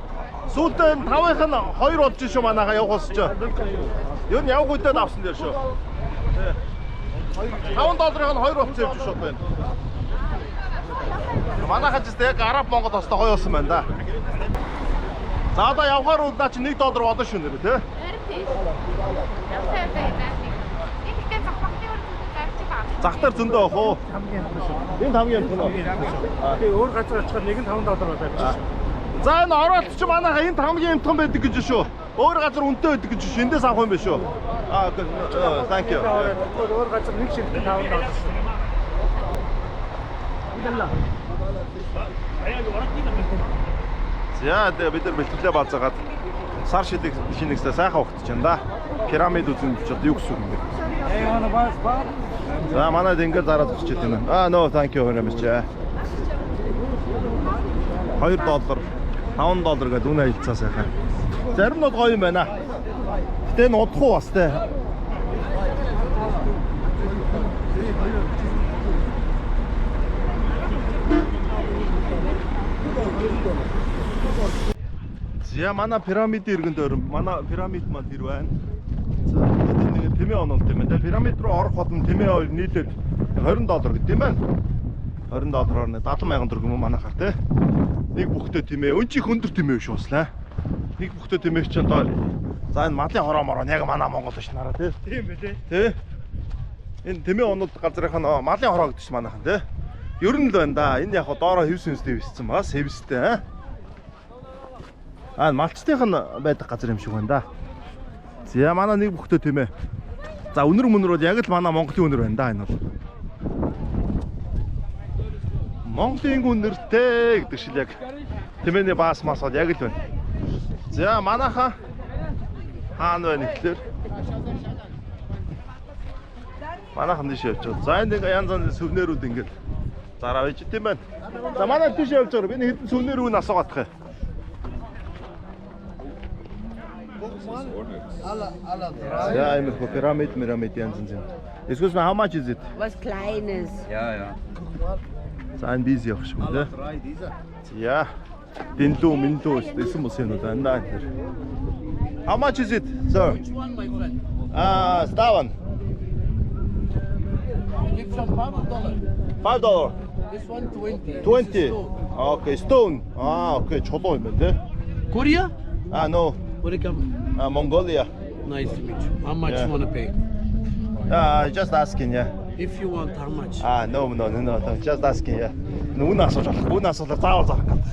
5-ынх нь 2 болж шүү манайхаа явах усч. Ер нь явах үедээ авсан дээр шүү. $5-ын нь 2 болсон явж шүү байна. Манайхаа ч яг Араб Монгол хостой гоё болсон байна да. За одоо явхаар бол наа чи $1 бодно шүү нэрэ тий. Захтар зөндөө ах уу? Энэ хамгийн юм тэнэ. Тэгээ өөр газар очиход нэг нь $5 болоод. За энэ оролт чи манайхаа энд хамгийн юмтхан байдаг гэж шүү. Өөр газар үнэтэй байдаг гэж шүү. Эндээс авах юм биш үү? Thank you. Өөр газар нэг шилдэг $5. За бид нар бэлтгэлээ баазгаад сар шилэг шинэгсээ сайхан ухтаж байна да. Пирамид үзэн ч одоо юу гэсэн юм бэ? За манайд ингээд зараад өччихэд байна. No, thank you very much. $2, $5 гэдэг үнэ хэлцээ сайхан. Зарим нь гоё юм байна. Гэтэ энэ удахгүй бас те. За манай пирамидын иргэн дээр манай пирамид маань тэр байна. За тэгээд тэмээ онолт юм байна. Пирамид руу орох болно тэмээ хоёр нийлээд $20 гэдэг юм байна. $20-оор 70,000 төгрөг юм манайхаар те. Нэг бүхтэй тэмээ. Өнч их өндөр тэмээ биш ууслаа. Нэг бүхтэй тэмээг чи одоо за энэ малын хороомороо яг манай Монгол биш нараа те. Тийм байлээ. Тэ. Энэ тэмээ онол газрынх нь малын хороо гэдэг чинь манайхан те. Ер нь л байна да. Энэ яг доороо хевсэнстэй бисцэн бас хевстэй малчтынх нь байдаг газар юм шиг байна да. За манай нэг бүхтэй тэмээ. За өнөр бол яг л манай Монголын өнөр байна да энэ бол. Монголын өнөртэй гэдэг шиг яг тэмээний баас мас бол яг л байна. За манайхан хаана байна гэхлээр манайхан тийш явж байгаа. За энэ янз янзын сүвнэрүүд ингээд зараа байж тийм байна. За манай тийш явж байгаа. Би хэдэн сүвнэр үн асуугаадах юм. Ja, immer für Pyramid янз янз. Excuse me, how much is it? Was Kleines. Ja. Sein busy auch schon, ne? Ja. Den Lu, das muss ja noch da. How much is it, sir? Which one, my friend? That one. Give some $5. $5. This one 20. 20. Okay, stone. Okay, чулуу юм байна, те? Korea? No. Where you come? Mongolia. Nice to meet you. How much Yeah. you want to pay? Just asking, yeah. If you want, how much? No. Just asking, yeah. Үн асууж байгаа. Үн асуулаар заавал заах гэдэг.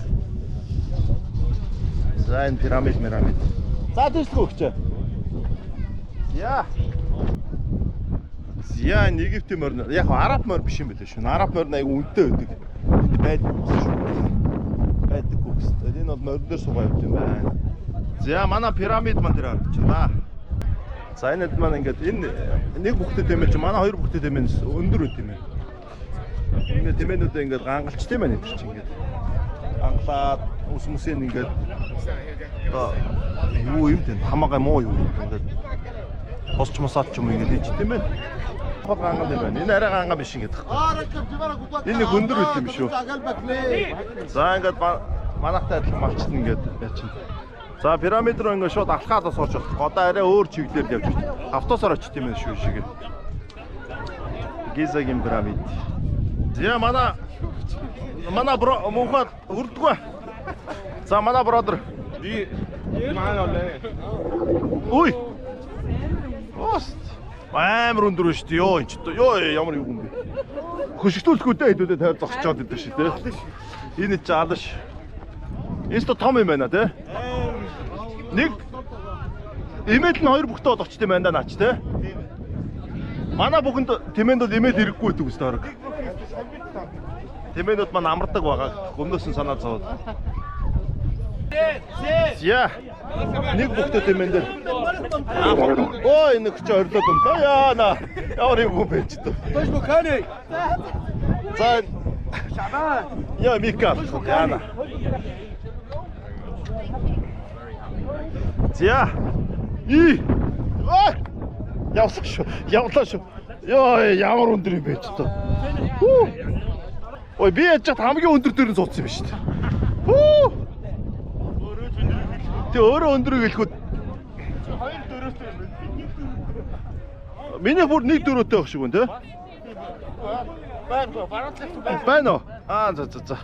За энэ пирамид. За төслөх өгч. Яа. Зя энэ Египтийн морь яг араб морь биш юм байлээ шүү. Араб морь аяг үнэтэй байдаг. Байдаг шүү. Байдаг үгс. Энэ бол морь дээр суугаа явт юм байна. За манай пирамид маань тэр харагдчихна. За энэ маань ингээд энэ нэг бүхтэй тэмээ чи манай хоёр бүхтэй тэмээс өндөр үт юм байна. Ингээд тэмээнүүдээ ингээд гангалч тийм байна энэ чинь ингээд. Англаад ус мөсийн ингээд юу юм те хамаагаа муу юу ингээд босч мосаад ч юм ингээд хийж тийм байна. Хол гангал юм байна. Энэ арай гангал биш ингээд. Энэ нэг өндөр үт юм шүү. За ингээд манайхтай адилхан малчтна ингээд яачин. За пирамид руу ингээд шууд алхаад сууж болох. Одоо арай өөр чиглэлээр явж байна. Автобусаар очт юм шүү шиг. Гизагийн пирамид. За манай бро мөнхөд хүрдгүү. За манай бродер. Би маань олээ. Ой. Ост. Амар өндөр шүү дээ. Йоо энэ ч ёо ямар юм бэ. Хөшгтүүлэхүүдээ хэдүүдэд тойр зогсчоод идэв шүү дээ. Энэ ч алш. Эсто том юм байна те. Нэг имэд нь хоёр бүхтэй болгоч тийм байна наач те. Манай бүхэнд тэмээнд бол имэд хэрэггүй гэдэг үстэй хараг. Тэмээнүүд маань амардаг байгаа. Өмнөөс нь санаа зовоод. Яа. Нэг бүхтэй тэмээн дээр. Ой, нэг ч орлоод юм. Яана. Ямар юм бэ ч дээ. Тош буханы. За. Шабан. Яа, Мика. Яана. За. Ой! Явлаа шүү. Йоо, ямар өндөр юм бэ ч дээ. Ой, би яж хамгийн өндөр дээр нь суудсан юм шүү дээ. Тэ өөрөө өндрийг хэлэхэд хоёр дөрөвтэй юм байна. Миний бүр нэг дөрөвтэй байх шиг байна те. Байна уу? За.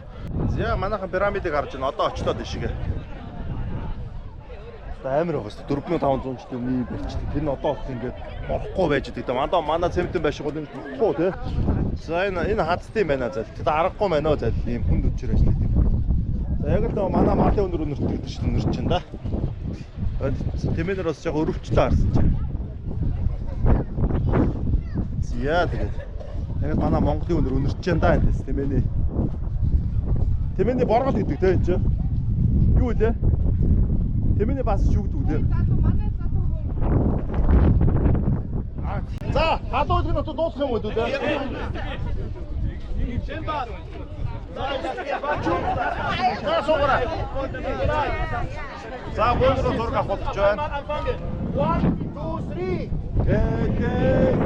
За манайхан пирамидыг харж байна. Одоо очлоод ишигээ. Амар байгаас 4500 ч юм болчихсон. Тэр нь одоо ингээд орохгүй байж байгаа. Манай цементэн байшиг бол энэ болохгүй те. За энэ хацтай байна зал. Тэд аргагүй байна зал. Ийм хүнд өчөр ажилладаг. За яг л манай малын өнөр өнөртдөг чинь өнөр чинь да. Тэмээнээр бас яг өрөвчлөө харсан чинь. Зя тэгээд. Яг манай Монголын өнөр өнөрч чинь да энэ тэмээний. Тэмээний боргол гэдэг те энэ чинь. Юу вэ? Тэмээний бас шүүгдэг үү? За, хадуулгын нот дуусах юм уу дээ? За, суугаа. За, бөөсөө зураг авах гэж байна. 1 2 3. Amen.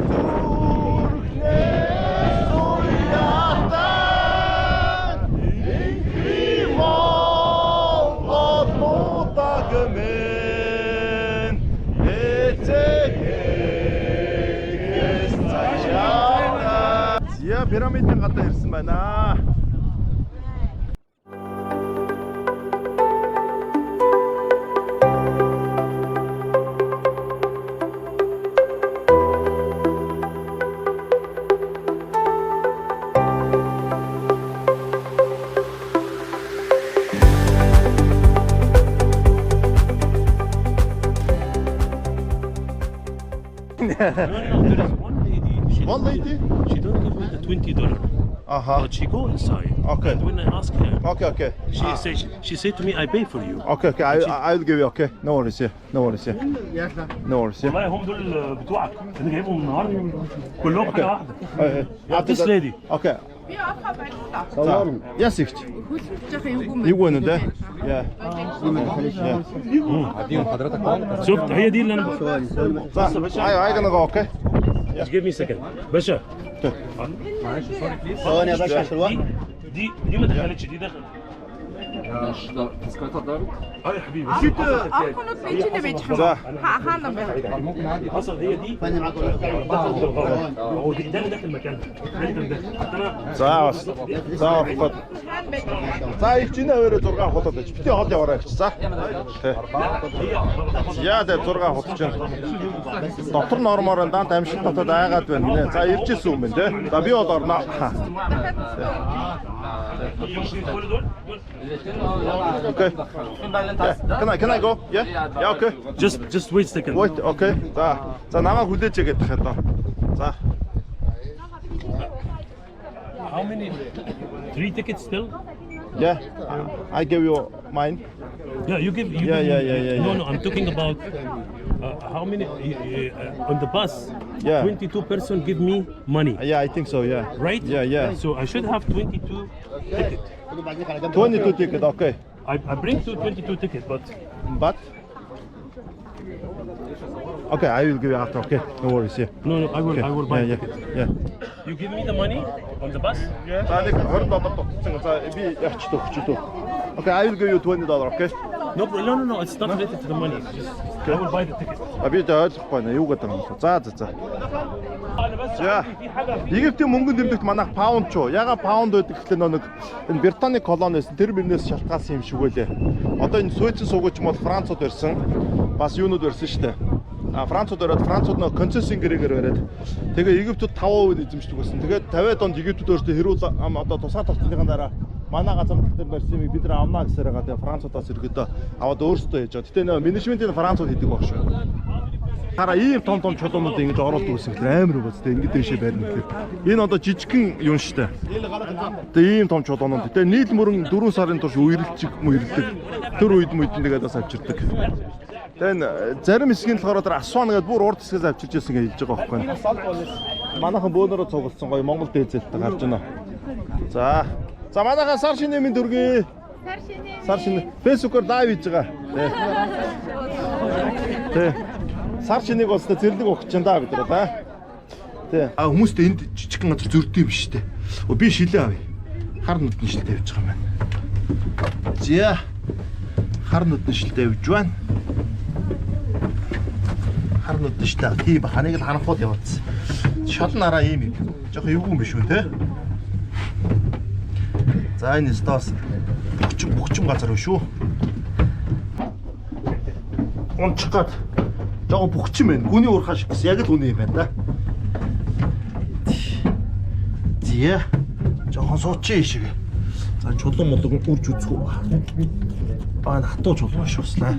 За пирамидын гадаа ирсэн байна. There is one lady. One lady? She don't give me the $20. But she go inside. Okay. And when I ask her, Okay. she said to me, I pay for you. Okay. I will give you. Okay. No worries. No worries. والله هم دول بتوعك انا جايبهم النهارده كلهم حاجه واحده. This lady. Okay. Yes. يقول إنه ده. Yeah. شفت هي دي اللي انا I gonna go. Okay. Just give me a second. باشا. ثواني يا باشا عشان الوقت. دي ما دخلتش دي دخلت. اه يا حبيبي. حصل هي دي. هو ده داخل مكانها. За хот. За их чинь өөрөө 6 хотод байж. Бити хол яваарай гэж. За. Яа дэ 6 хот чинь. Дотор нормоор даант амшиг дотоод айгаад байна нэ. За ирж ирсэн юм байна те. За би бол орно. Okay. Can I go? Yeah, okay. Just wait a second. Wait, okay. За намайг хүлээж яагаад тахад доо. За. How many? 3 tickets still? Yeah. I give you mine. Yeah, you give. Yeah. No, I'm talking about how many on the bus. Yeah. 22 person give me money. Yeah, I think so, yeah. Right? Yeah. So I should have 22 tickets. 22 ticket, okay. I bring 22 tickets, but But okay, I will give you after, okay. No worries, yeah. no, I will buy Yeah. tickets. Yeah. You give me the money on the bus? За нэг 20 доллар тогтсон. За би явчих төгчдөө. Okay, I will give you $20, okay? No, it's not related to the money. Just, I will buy the ticket. Би ойлгохгүй нэ юу гэдэг юм бэ? За. За. Египтийн мөнгөнд нэмэлт манайх паунд ч уу. Яга паунд байдаг гэхлээр нэг энэ Британий колониэс тэр мөрнөөс шалтгаалсан юм шиг үлээ. Одоо энэ Суйцэн суугч юм бол Францууд ирсэн. Бас юунууд ирсэн шүү дээ. Францууд ороод Францууд нөө концессийн гэрээгээр бариад тэгээ Египтүүд 5% эзэмшдэг байсан. Тэгээд 50-аад онд Египтүүд өөртөө хэрүүл одоо тусгай тогтнолын дараа манай газар дээр барьсан юм бид нар авнаа гэсээр байгаа. Тэгээ Француудаас ерөөдөө аваад өөрсдөө хийж байгаа. Гэтэ нөө менежментийн Францууд хийдэг баг шүү. Хараа ийм том чулуунууд ингэж оруулдаг гэсэн хэрэг амар байгаа зү. Ингэ дэшээ барина гэхээр энэ одоо жижигхэн юм шүү дээ. Тэгээ ийм том чулуунууд. Тэгээ нийлмөрөн 4 сарын турш үерэлдэг. Тэр үед тэгээд бас авчирдаг. Тэгээ зарим хэсгийн болохоор тэр Асуан гэдэг бүр урд хэсгээс авчирч ирсэн гэж хэлж байгаа байхгүй юу. Манайхан бөөнөрөө цугласан гоё Монгол дээзэлтэй гарч байна. За манайхан сар шинэ минь дүргээ. Сар шинэ. Facebook-оор лайв хийж байгаа. Тэ. Сар шинийг бол зэрлэг өгч чинь да бид нар тий. Хүмүүстээ энд жижигхэн газар зөрдөг юм шүү дээ. Би шилээ авъя. Хар нүдэн шилтэй явж байгаа юм байна. За. Хар нүдэн шилтэй явж байна. Хар нүдэн шилтэй. Тийм ханыг л харанхууд яваадсан. Шол нараа ийм юм. Жохо эвгүй юм биш үү те. За энэ стас бухчим газар шүү. Унчгаад жоо бухчим байна. Гүний уурхаа шиг гэсэн яг л үний юм байна да. Зя. Жохон суучин шиг. За чулуун молог үрж үзгүй. Хатуу чулуун шууслаа.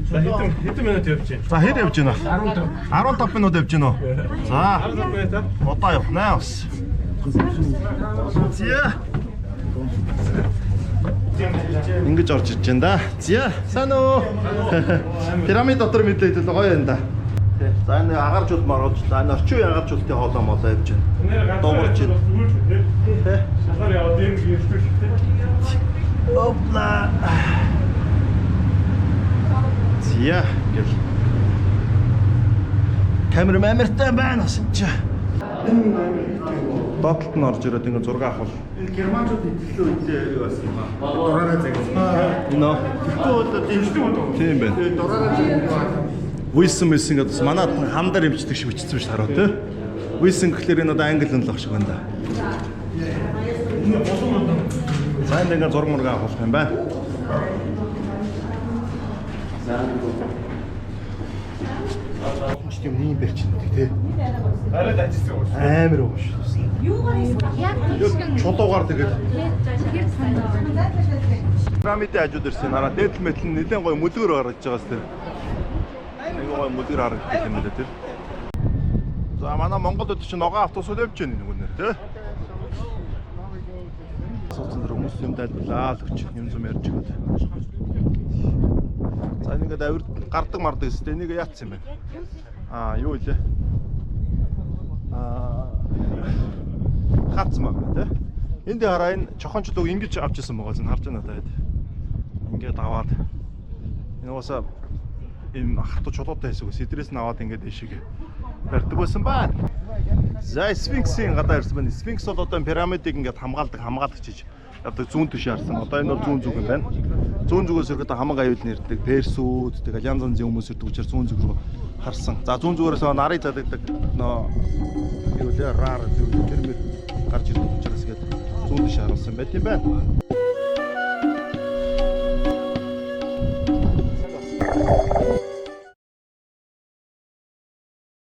За хэдэн минут явж байна? За хэд явж байна? 15 минут явж байна уу? За. Одоо явнаа бас. Зя. Ингэж орж ирж байна да. Зя. Сайн уу? Пирамид дотор мэдлээд л гоё юм да. За энэ агаржууд маргуулчлаа. Энэ орчин үеийн агаржуудын хоолоо молоо явж байна. Дуурж байна. Тэ. Шалгаар яваад юм гэрчүү шигтэй. Опла. Зя. Гэл. Камера мамертай байна гэсэн чи. Доотлолт нь орж ирээд ингээ зураг авах бол германчууд итгэл үйлээ юу байсан юм аа. Дураараа загсан. Нөө. Тийм байна. Дураараа загсан. Вийсэн гэсэн гэдэг манад хамдар эмчдэг шиг бичсэн биш хараа тий. Wilson гэхлээр энэ одоо англи нөлөөх шиг байна да. За энэ ингээ зураг мураг авах юм байна. Юм ийм барьчихдаг тий. Арай ажиж амар уу шүү. Чулуугаар тэгээд пирамидын хажууд ирсэн нараа дээдл метл нэлээд гоё мөлгөр гаргаж байгаас тэр. Нэг гоё мөлгөр харагддаг юм байна тэр. За манай Монголд чинь ногоон автобус явж байна нэг үнээр тий. Сууцсан дээр хүмүүс юм дайлбарлаа л өч юм зам ярьж байгаа. За ингээд авир гардаг мардаг өстэй энийг яатсан юм бэ? Юу илээ? Хатсан баг тий. Энд хараа энэ чохончлог ингэж авч ирсэн байгаа зэн харж байна даа. Ингээд аваад энэ уусаа энэ хатуу чулуутай хэсэг сэдрээс нь аваад ингээд дэшиг барьдаг байсан байна. За Сфинксийн гадаа ирсэн байна. Сфинкс бол одоо пирамидыг ингээд хамгаалдаг чиж явдаг зүүн түшээ харсан. Одоо энэ бол зүүн зүг юм байна. Зүүн зүгээс ирэхэд хамаг аюул нэрдэг персүүд, тэгэл янз янзын хүмүүс ирдэг учраас зүүн зүг рүү харсан. За зүүн зүгээрээс нарыг задагдаг нөө юу лээ рар тэр гарч ирдэг учраас гээд зүүн түшээ харуулсан байт юм байна.